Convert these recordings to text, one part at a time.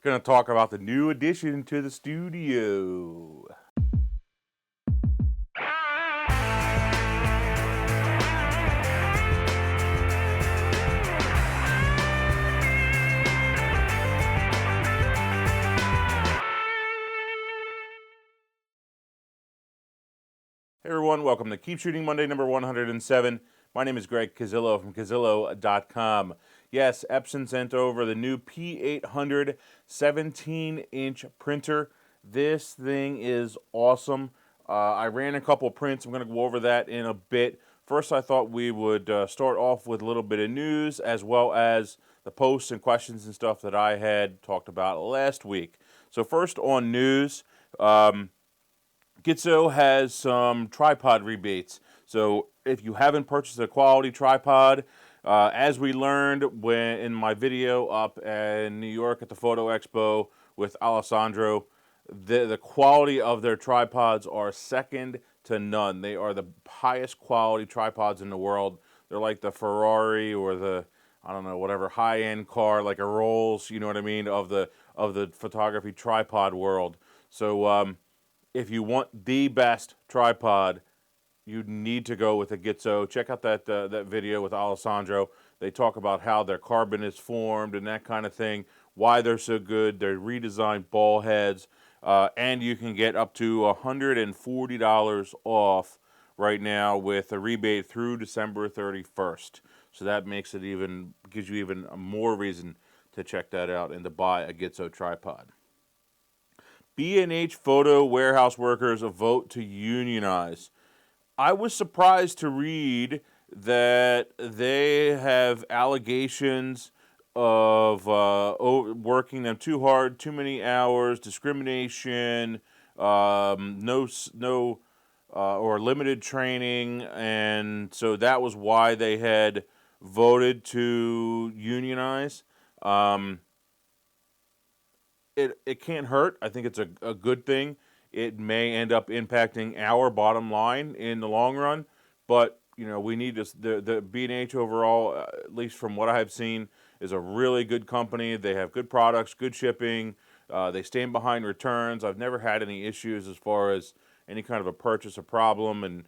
Going to talk about the new addition to the studio. Hey everyone, welcome to Keep Shooting Monday number 107. My name is Greg Cazillo from Cazillo.com. Yes, Epson sent over the new P800 17-inch printer. This thing is awesome. I ran a couple prints. I'm going to go over that in a bit. First, I thought we would start off with a little bit of news as well as the posts and questions and stuff that I had talked about last week. So first on news, Cazillo has some tripod rebates. So if you haven't purchased a quality tripod, as we learned when in my video up in New York at the Photo Expo with Alessandro, the quality of their tripods are second to none. They are the highest quality tripods in the world. They're like the Ferrari or the, I don't know, whatever high-end car, like a Rolls, you know what I mean, of the photography tripod world. So if you want the best tripod, you need to go with a Cazillo. Check out that video with Alessandro. They talk about how their carbon is formed and that kind of thing, why they're so good. They're redesigned ball heads, and you can get up to $140 off right now with a rebate through December 31st. So that makes it gives you even more reason to check that out and to buy a Cazillo tripod. B&H Photo Warehouse Workers vote to unionize. I was surprised to read that they have allegations of working them too hard, too many hours, discrimination, no or limited training, and so that was why they had voted to unionize. It can't hurt. I think it's a good thing. It may end up impacting our bottom line in the long run, but we need the B&H overall, at least from what I have seen, is a really good company. They have good products, good shipping. They stand behind returns. I've never had any issues as far as any kind of a purchase or problem, and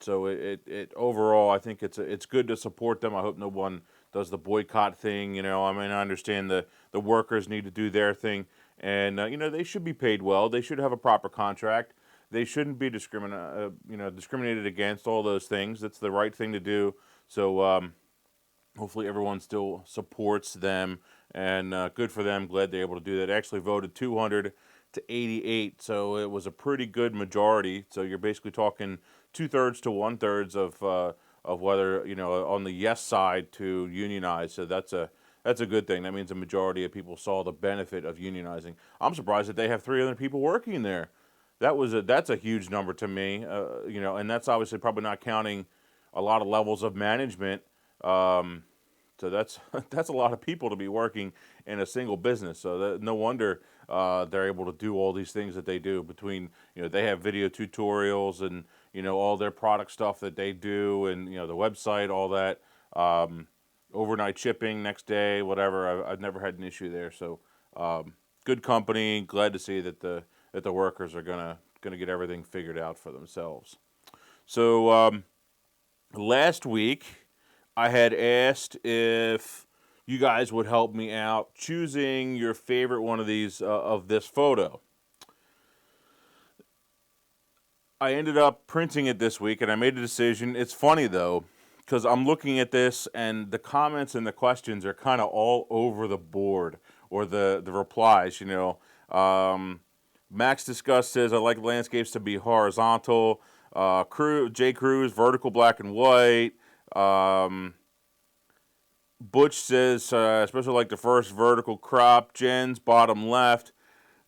so it overall, I think it's good to support them. I hope no one does the boycott thing. I mean, I understand the workers need to do their thing, and they should be paid well. They should have a proper contract. They shouldn't be discriminated against. All those things. That's the right thing to do. So hopefully everyone still supports them, and good for them. Glad they're able to do that. Actually voted 200 to 88, so it was a pretty good majority. So you're basically talking 2/3 to 1/3 of whether on the yes side to unionize. So that's a good thing. That means a majority of people saw the benefit of unionizing. I'm surprised that they have 300 people working there. That's a huge number to me. And that's obviously probably not counting a lot of levels of management. So that's that's a lot of people to be working in a single business. So no wonder they're able to do all these things that they do. Between they have video tutorials and all their product stuff that they do, and the website, all that, overnight shipping, next day, whatever. I've never had an issue there. So good company. Glad to see that the workers are gonna get everything figured out for themselves. So last week, I had asked if you guys would help me out choosing your favorite one of these of this photo. I ended up printing it this week, and I made a decision. It's funny, though, because I'm looking at this, and the comments and the questions are kind of all over the board, or the replies, Max Disgust says, I like landscapes to be horizontal. J. Cruz, vertical black and white. Butch says, especially like the first vertical crop. Jen's bottom left.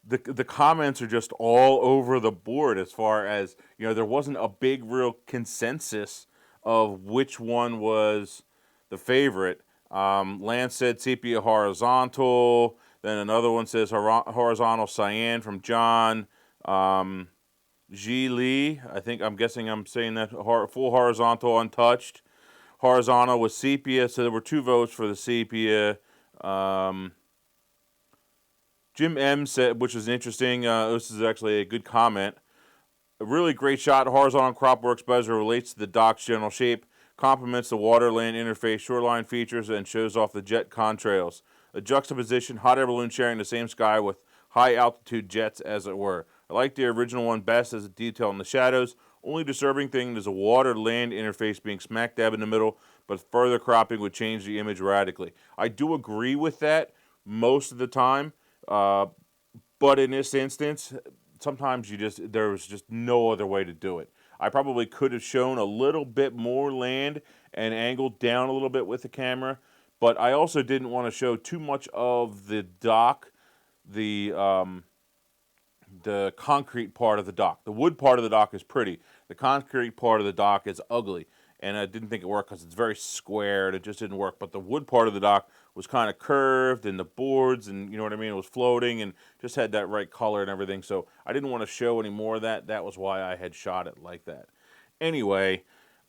The comments are just all over the board as far as, there wasn't a big real consensus of which one was the favorite. Lance said sepia horizontal. Then another one says horizontal cyan from John. Ji Lee, I'm guessing I'm saying that, full horizontal untouched. Horizontal was sepia, so there were 2 votes for the sepia. Jim M said, which is interesting, this is actually a good comment. A really great shot. Horizontal crop works better as it relates to the dock's general shape, complements the water-land interface shoreline features, and shows off the jet contrails. A juxtaposition, hot air balloon sharing the same sky with high-altitude jets, as it were. I like the original one best as a detail in the shadows. Only disturbing thing is a water-land interface being smack dab in the middle, but further cropping would change the image radically. I do agree with that most of the time, but in this instance, sometimes there was just no other way to do it. I probably could have shown a little bit more land and angled down a little bit with the camera, but I also didn't want to show too much of the dock, the concrete part of the dock. The wood part of the dock is pretty. The concrete part of the dock is ugly, and I didn't think it worked because it's very square and it just didn't work. But the wood part of the dock was kind of curved, and the boards, and you know what I mean, it was floating and just had that right color and everything. So I didn't want to show any more of that. That was why I had shot it like that. Anyway,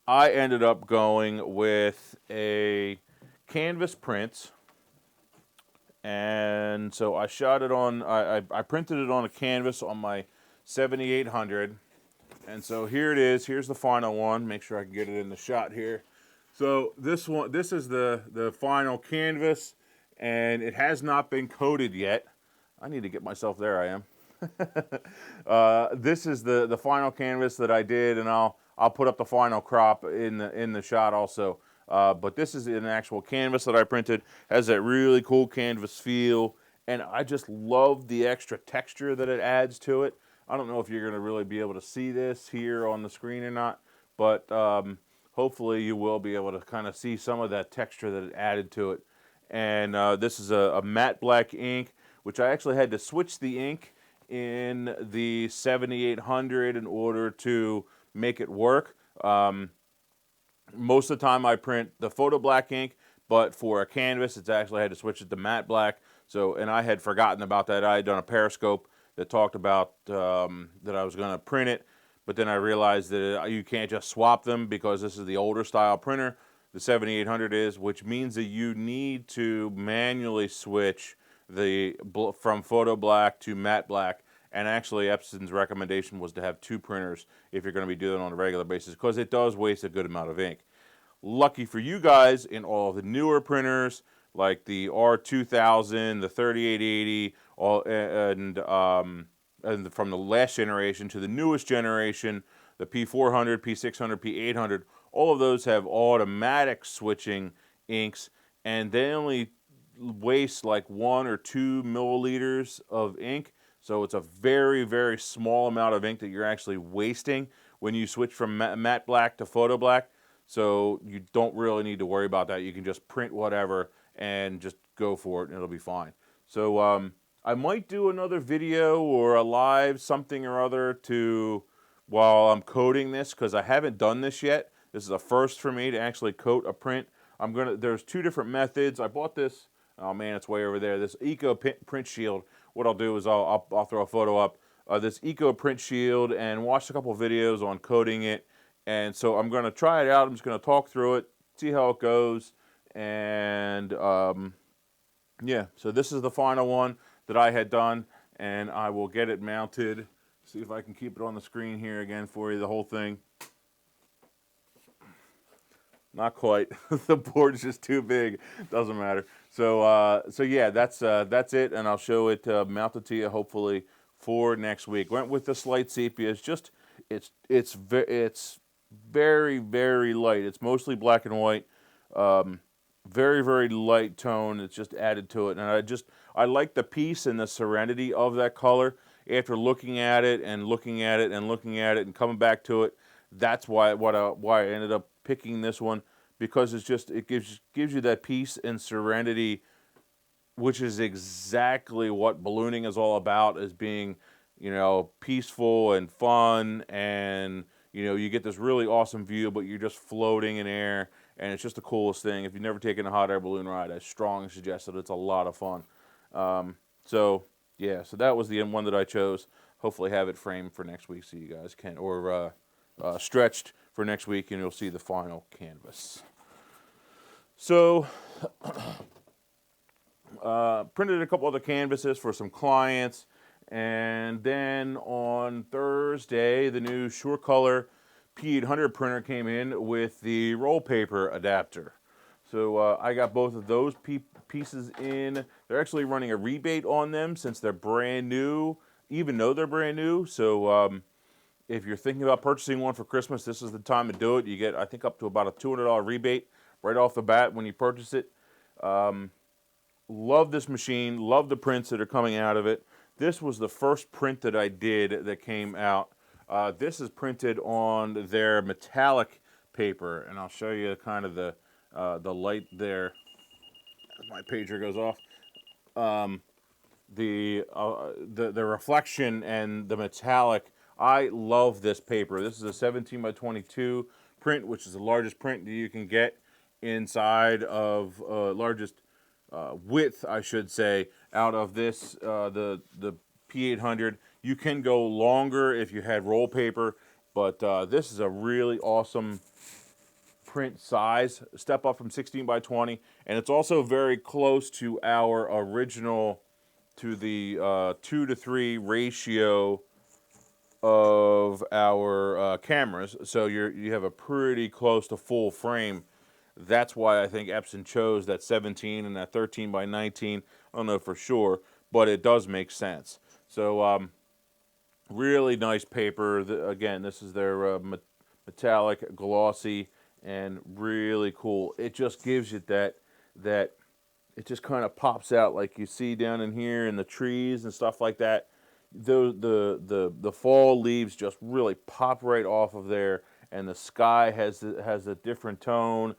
I ended up going with a canvas print. And so I shot it on, I printed it on a canvas on my 7800. And so here it is. Here's the final one. Make sure I can get it in the shot here. So this is the final canvas, and it has not been coated yet. I need to get myself there. I am. This is the final canvas that I did, and I'll put up the final crop in the shot also. But this is an actual canvas that I printed. Has that really cool canvas feel, and I just love the extra texture that it adds to it. I don't know if you're going to really be able to see this here on the screen or not, but hopefully you will be able to kind of see some of that texture that it added to it. And this is a matte black ink, which I actually had to switch the ink in the 7800 in order to make it work. Most of the time I print the photo black ink, but for a canvas, it's actually had to switch it to matte black. So, and I had forgotten about that. I had done a Periscope that talked about that I was going to print it, but then I realized that you can't just swap them because this is the older style printer, the 7800 is, which means that you need to manually switch from photo black to matte black. And actually, Epson's recommendation was to have two printers if you're going to be doing it on a regular basis, because it does waste a good amount of ink. Lucky for you guys, in all the newer printers, like the R2000, the 3880, and from the last generation to the newest generation, the P400, P600, P800, all of those have automatic switching inks, and they only waste like 1 or 2 milliliters of ink. So it's a very, very small amount of ink that you're actually wasting when you switch from matte black to photo black. So you don't really need to worry about that. You can just print whatever and just go for it, and it'll be fine. So I might do another video or a live something or other while I'm coating this, because I haven't done this yet. This is a first for me to actually coat a print. There's 2 different methods. I bought this. Oh man, it's way over there. This Eco Print Shield. What I'll do is I'll throw a photo up. This Eco Print Shield, and watch a couple videos on coating it. And so I'm going to try it out. I'm just going to talk through it, see how it goes. And yeah, so this is the final one that I had done, and I will get it mounted. See if I can keep it on the screen here again for you, the whole thing. Not quite. The board's just too big. Doesn't matter. So yeah, that's it, and I'll show it mounted to you hopefully for next week. Went with the slight sepia. It's very, very light. It's mostly black and white. Very, very light tone. It's just added to it, and I like the peace and the serenity of that color. After looking at it and looking at it and looking at it and coming back to it, that's why I ended up picking this one, because it gives you that peace and serenity, which is exactly what ballooning is all about, is being, peaceful and fun, and you get this really awesome view, but you're just floating in air, and it's just the coolest thing. If you've never taken a hot air balloon ride, I strongly suggest it. It's a lot of fun. So yeah, so that was the one that I chose. Hopefully have it framed for next week so you guys can, or stretched for next week, and you'll see the final canvas. So Printed a couple other canvases for some clients. And then on Thursday, the new SureColor P800 printer came in with the roll paper adapter. So I got both of those pieces in. They're actually running a rebate on them since they're brand new, even though they're brand new. So if you're thinking about purchasing one for Christmas, this is the time to do it. You get, I think, up to about a $200 rebate right off the bat when you purchase it. Love this machine. Love the prints that are coming out of it. This was the first print that I did that came out. This is printed on their metallic paper, and I'll show you kind of the light there. As my pager goes off. The reflection and the metallic. I love this paper. This is a 17 by 22 print, which is the largest print that you can get inside of largest width, I should say, out of this the P800. You can go longer if you had roll paper, but this is a really awesome print size, step up from 16 by 20, and it's also very close to our original, to the 2 to 3 ratio of our cameras. So you have a pretty close to full frame. That's why I think Epson chose that 17 and that 13 by 19. I don't know for sure, but it does make sense. So really nice paper. Again, this is their metallic glossy and really cool. It just gives you that it just kind of pops out like you see down in here in the trees and stuff like that. The fall leaves just really pop right off of there, and the sky has a different tone.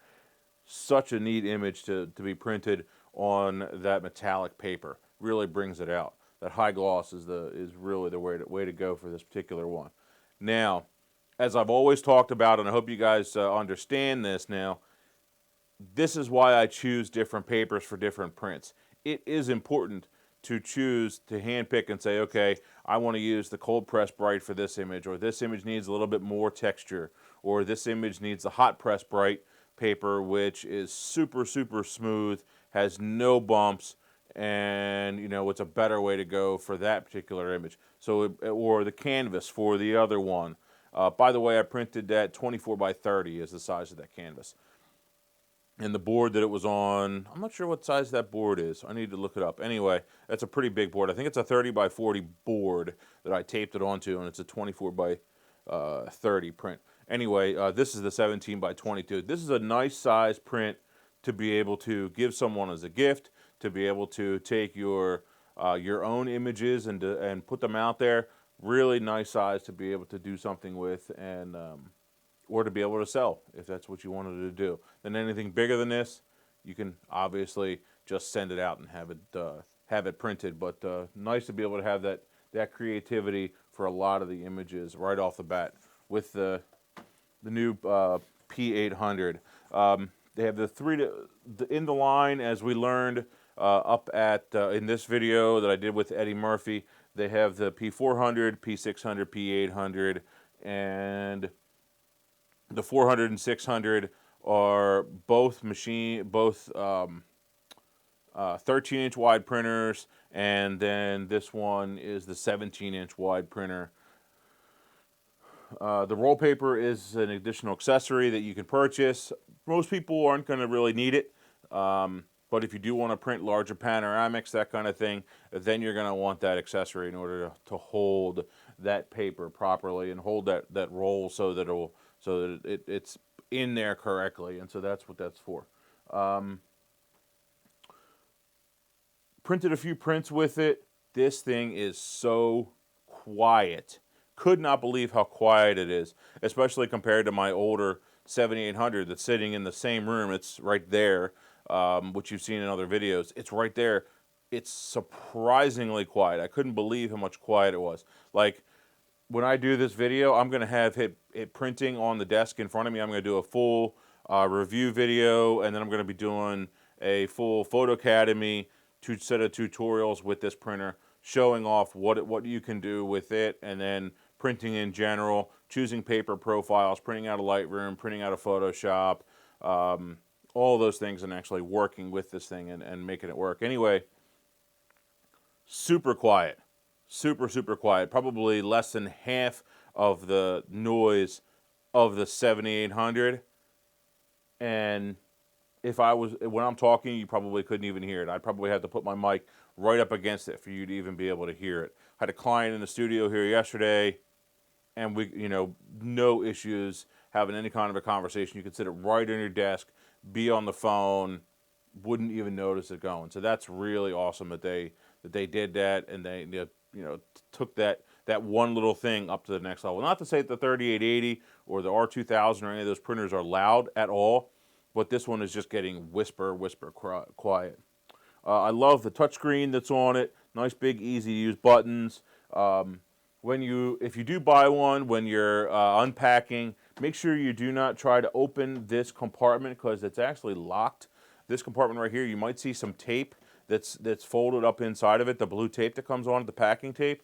Such a neat image to be printed on that metallic paper. Really brings it out. That high gloss is really the way to go for this particular one. Now, as I've always talked about, and I hope you guys understand this now, this is why I choose different papers for different prints. It is important to choose to handpick and say, okay, I want to use the cold press bright for this image, or this image needs a little bit more texture, or this image needs the hot press bright paper, which is super, super smooth, has no bumps, and it's a better way to go for that particular image. So, or the canvas for the other one. By the way, I printed that 24 by 30 is the size of that canvas. And the board that it was on, I'm not sure what size that board is. I need to look it up. Anyway, that's a pretty big board. I think it's a 30 by 40 board that I taped it onto, and it's a 24 by 30 print. Anyway, this is the 17 by 22. This is a nice size print to be able to give someone as a gift, to be able to take your own images and put them out there. Really nice size to be able to do something with, and or to be able to sell if that's what you wanted to do. Then anything bigger than this, you can obviously just send it out and have it printed. But nice to be able to have that creativity for a lot of the images right off the bat with the new P800. They have the three in the line, as we learned up at in this video that I did with Eddie Murphy. They have the P400, P600, P800, and the 400 and 600 are both 13-inch wide printers, and then this one is the 17-inch wide printer. The roll paper is an additional accessory that you can purchase. Most people aren't going to really need it, but if you do want to print larger panoramics, that kind of thing, then you're going to want that accessory in order to hold that paper properly and hold that roll so that it's in there correctly, and so that's what that's for. Printed a few prints with it. This thing is so quiet. Could not believe how quiet it is, especially compared to my older 7800 that's sitting in the same room. It's right there, which you've seen in other videos. It's right there. It's surprisingly quiet. I couldn't believe how much quiet it was. Like, when I do this video, I'm going to have it printing on the desk in front of me. I'm going to do a full review video, and then I'm going to be doing a full Photo Academy set of tutorials with this printer, showing off what you can do with it, and then printing in general, choosing paper profiles, printing out of Lightroom, printing out of Photoshop, all those things and actually working with this thing and making it work. Anyway, super quiet. Super quiet. Probably less than half of the noise of the 7800. And when I'm talking, you probably couldn't even hear it. I'd probably have to put my mic right up against it for you to even be able to hear it. I had a client in the studio here yesterday, and no issues having any kind of a conversation. You could sit it right on your desk, be on the phone, wouldn't even notice it going. So that's really awesome that they did that, and they took that one little thing up to the next level. Not to say that the 3880 or the R2000 or any of those printers are loud at all, but this one is just getting whisper quiet. I love the touchscreen that's on it. Nice big easy to use buttons. If you do buy one, when you're unpacking, make sure you do not try to open this compartment because it's actually locked. This compartment right here, you might see some tape that's folded up inside of it, the blue tape that comes on it, the packing tape.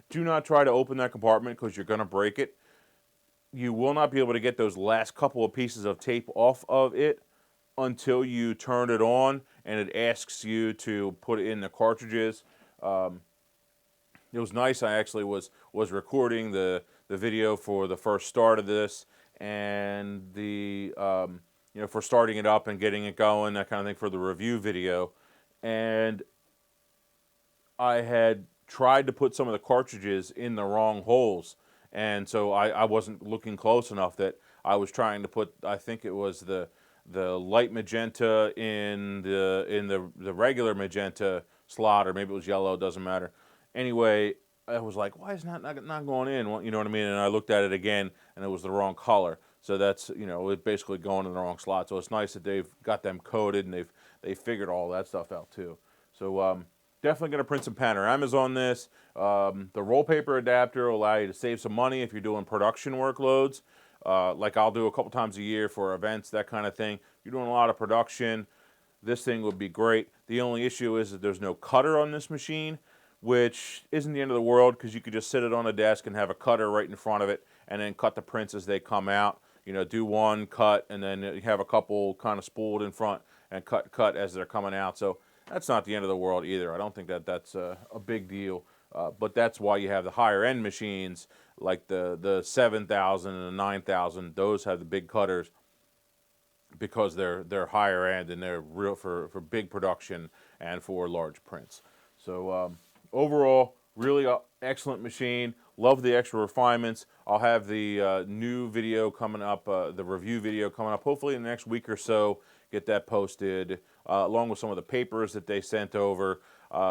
Do not try to open that compartment because you're going to break it. You will not be able to get those last couple of pieces of tape off of it until you turn it on and it asks you to put in the cartridges. It was nice. I actually was recording the video for the first start of this and for starting it up and getting it going, that kind of thing, for the review video. And I had tried to put some of the cartridges in the wrong holes, and so I wasn't looking close enough that I was trying to put, I think it was the light magenta in the regular magenta slot, or maybe it was yellow, it doesn't matter. Anyway, I was like, why is it not going in? Well, you know what I mean? And I looked at it again, and it was the wrong color. So that's, it's basically going in the wrong slot. So it's nice that they've got them coded, and they figured all that stuff out too. So definitely going to print some panoramas on this. The roll paper adapter will allow you to save some money if you're doing production workloads. Like I'll do a couple times a year for events, that kind of thing. If you're doing a lot of production, this thing would be great. The only issue is that there's no cutter on this machine, which isn't the end of the world because you could just sit it on a desk and have a cutter right in front of it and then cut the prints as they come out. Do one cut and then you have a couple kind of spooled in front and cut as they're coming out. So that's not the end of the world either. I don't think that's a big deal. But that's why you have the higher end machines like the 7000 and the 9000. Those have the big cutters because they're higher end and they're real for big production and for large prints. So overall, really excellent machine. Love the extra refinements. I'll have the new video coming up, the review video coming up, hopefully in the next week or so. Get that posted, along with some of the papers that they sent over.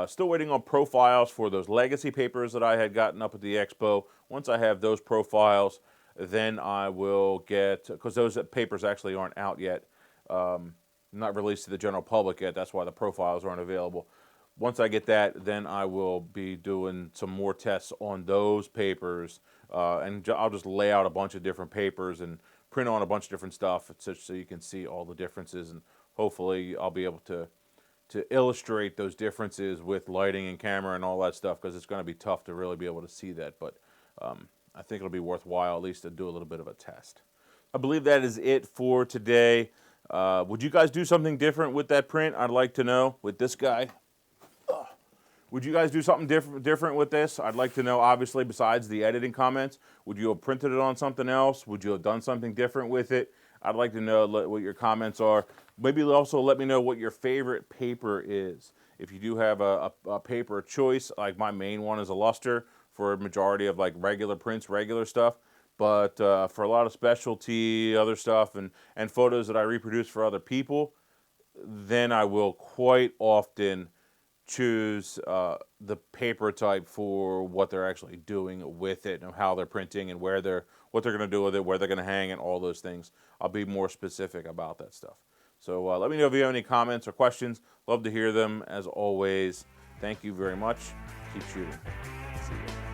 Still waiting on profiles for those legacy papers that I had gotten up at the expo. Once I have those profiles, then I will get, because those papers actually aren't out yet, not released to the general public yet. That's why the profiles aren't available. Once I get that, then I will be doing some more tests on those papers, and I'll just lay out a bunch of different papers and print on a bunch of different stuff so you can see all the differences, and hopefully I'll be able to illustrate those differences with lighting and camera and all that stuff, because it's going to be tough to really be able to see that, but I think it'll be worthwhile at least to do a little bit of a test. I believe that is it for today. Would you guys do something different with that print? I'd like to know with this guy. Would you guys do something different with this? I'd like to know, obviously, besides the editing comments. Would you have printed it on something else? Would you have done something different with it? I'd like to know what your comments are. Maybe also let me know what your favorite paper is. If you do have a paper choice, like my main one is a luster for a majority of like regular prints, regular stuff. But for a lot of specialty, other stuff, and photos that I reproduce for other people, then I will quite often choose the paper type for what they're actually doing with it and how they're printing and what they're going to do with it, where they're going to hang it, all those things. I'll be more specific about that stuff. So let me know if you have any comments or questions. Love to hear them as always. Thank you very much. Keep shooting. See you.